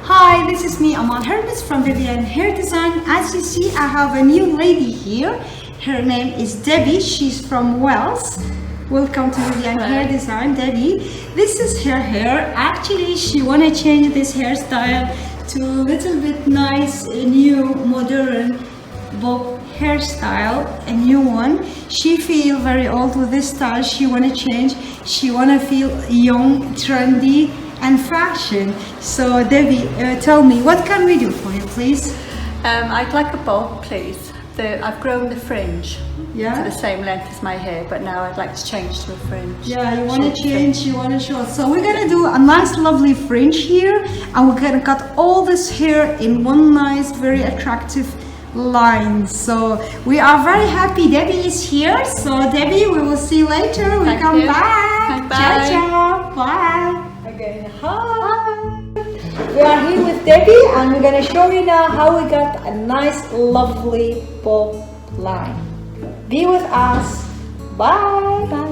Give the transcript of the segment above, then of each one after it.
Hi, this is me, Amal Hermuz from Vivian Hair Design. As you see, I have a new lady here. Her name is Debbie. She's from Wales. Welcome to Vivian Hair Design, Debbie. This is her hair. Actually, she wanna change this hairstyle to a little bit nice, new, modern bob hairstyle, a new one. She feel very old with this style. She wanna change. She wanna feel young, trendy, and fashion. So Debbie, tell me, what can we do for you, please? I'd like a bob, please. I've grown the fringe Yeah. to the same length as my hair, but now I'd like to change to a fringe. Yeah, you want to change, you want to show. So we're gonna do a nice lovely fringe here, and we're gonna cut all this hair in one nice, very attractive line. So we are very happy Debbie is here. So Debbie, we will see you later. We Thank come you. back. Bye. Ciao, ciao. Bye. Okay, hi. We are here with Debbie, and we're gonna show you now how we got a nice, lovely bob line. Be with us. Bye. Bye.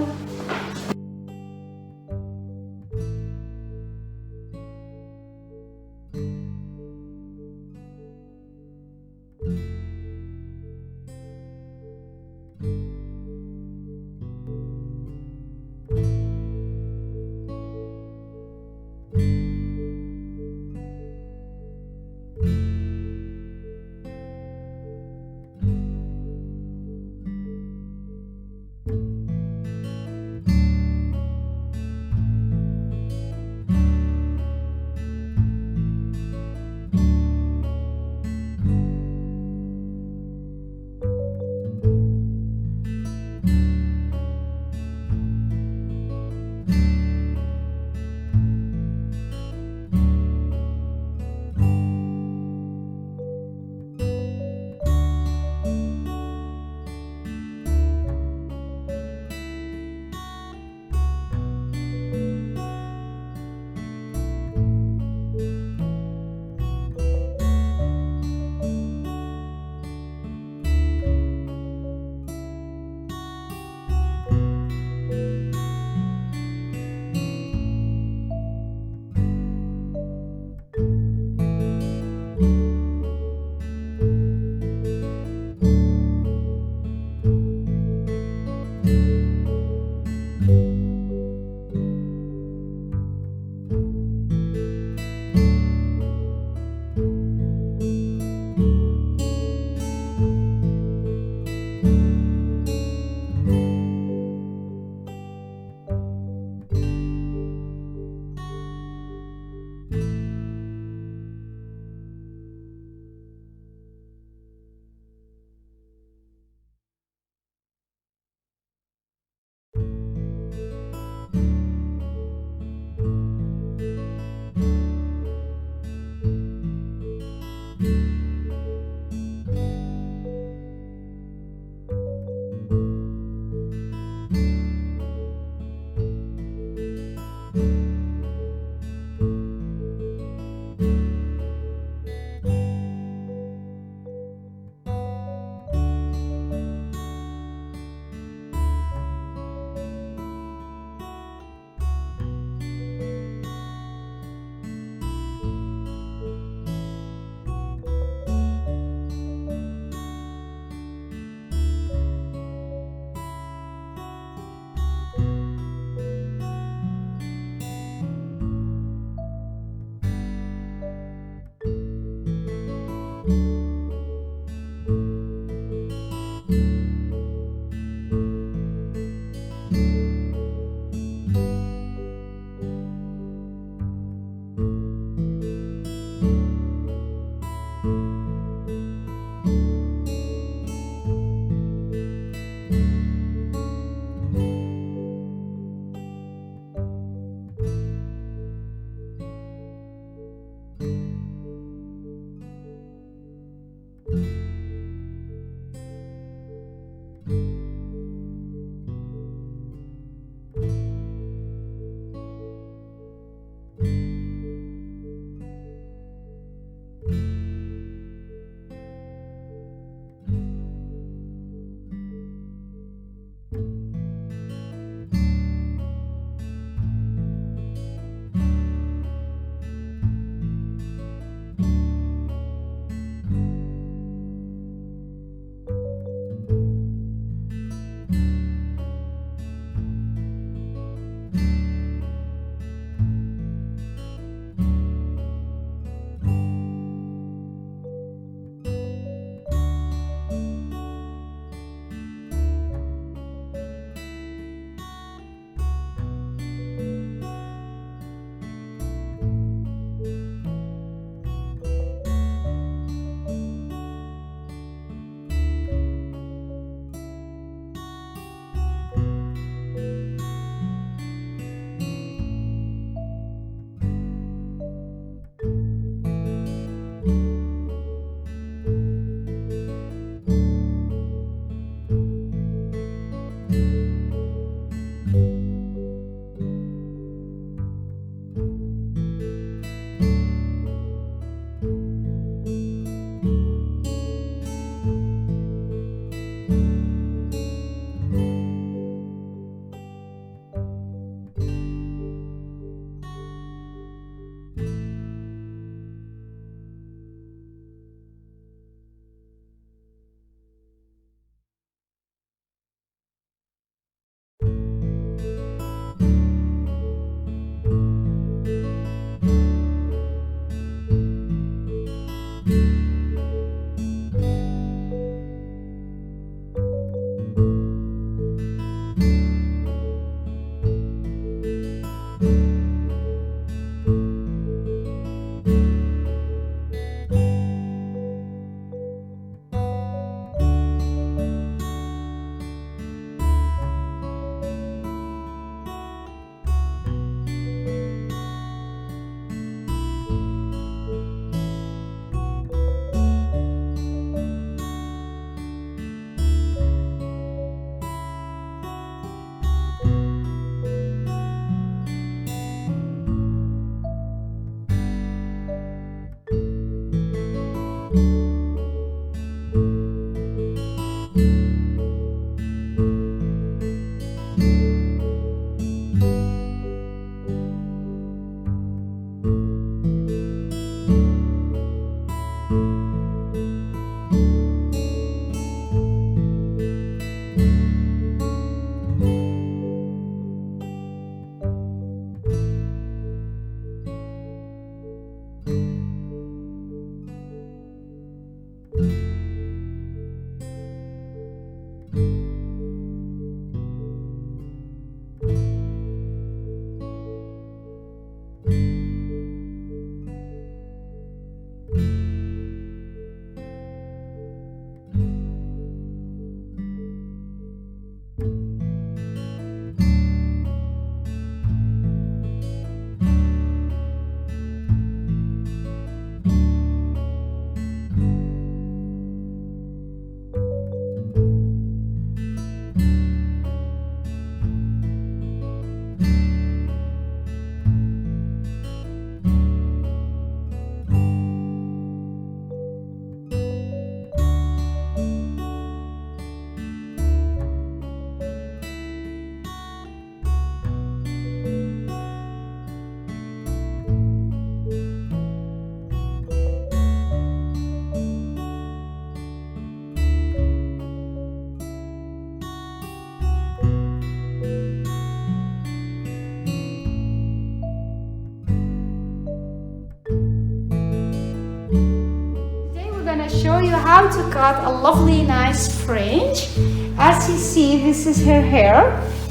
how to cut a lovely nice fringe. As you see, this is her hair.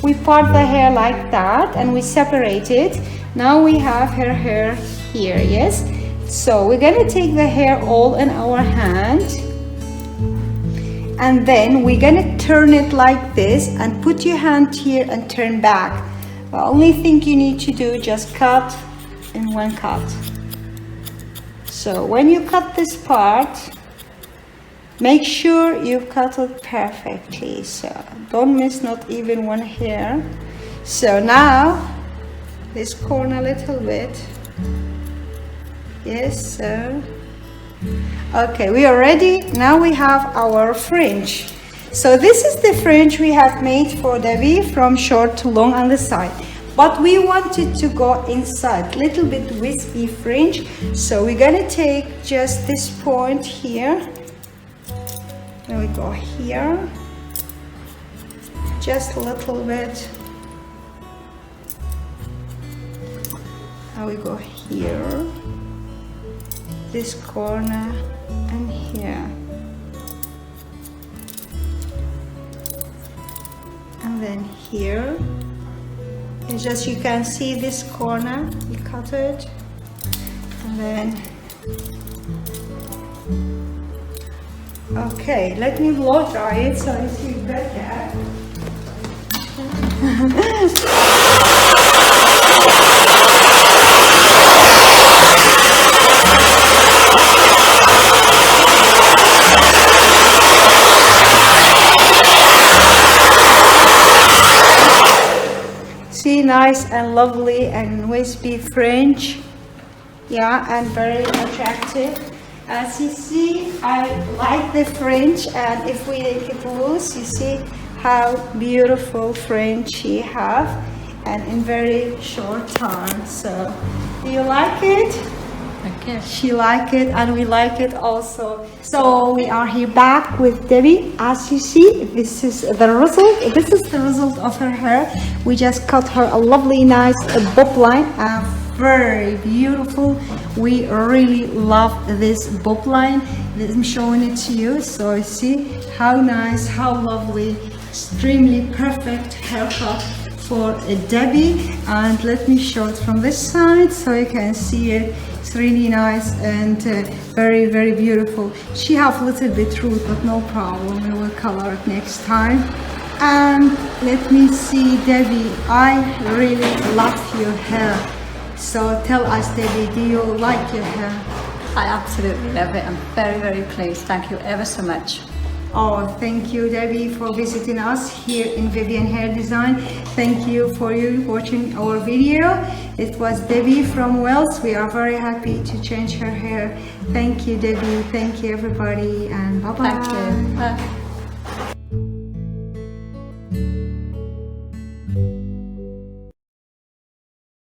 We part the hair like that and we separate it. Now we have her hair here, yes? So we're gonna take the hair all in our hand and then we're gonna turn it like this and put your hand here and turn back. The only thing you need to do, just cut in one cut. So when you cut this part, make sure you cut it perfectly. So don't miss not even one hair. So now this corner a little bit. Yes, so okay, we are ready. Now we have our fringe. So this is the fringe we have made for Debbie from short to long on the side. But we wanted to go inside, little bit wispy fringe. So we're gonna take just this point here. There we go here. Just a little bit. Now we go here. This corner and here. And then here. It's just you can see this corner, you cut it, and then, okay, let me blow dry it so you see better. See, nice and lovely and wispy fringe, yeah, and very attractive. As you see, I like the fringe, and if we make it loose, you see how beautiful fringe she have, and in very short time. So, do you like it? Okay. She like it and we like it also. So we are here back with Debbie. As you see, this is the result. This is the result of her hair. We just cut her a lovely, nice bob line. Very beautiful. We really love this bob line. I'm showing it to you. So you see how nice, how lovely, extremely perfect haircut for Debbie. And let me show it from this side so you can see it. It's really nice and very, very beautiful. She have a little bit root, but no problem. We will color it next time. And let me see, Debbie, I really love your hair. So tell us, Debbie, do you like your hair? I absolutely love it. I'm very, very pleased. Thank you ever so much. Oh, thank you, Debbie, for visiting us here in Vivian Hair Design. Thank you for you watching our video. It was Debbie from Wales. We are very happy to change her hair. Thank you, Debbie. Thank you, everybody, and bye-bye. Thank you. Bye.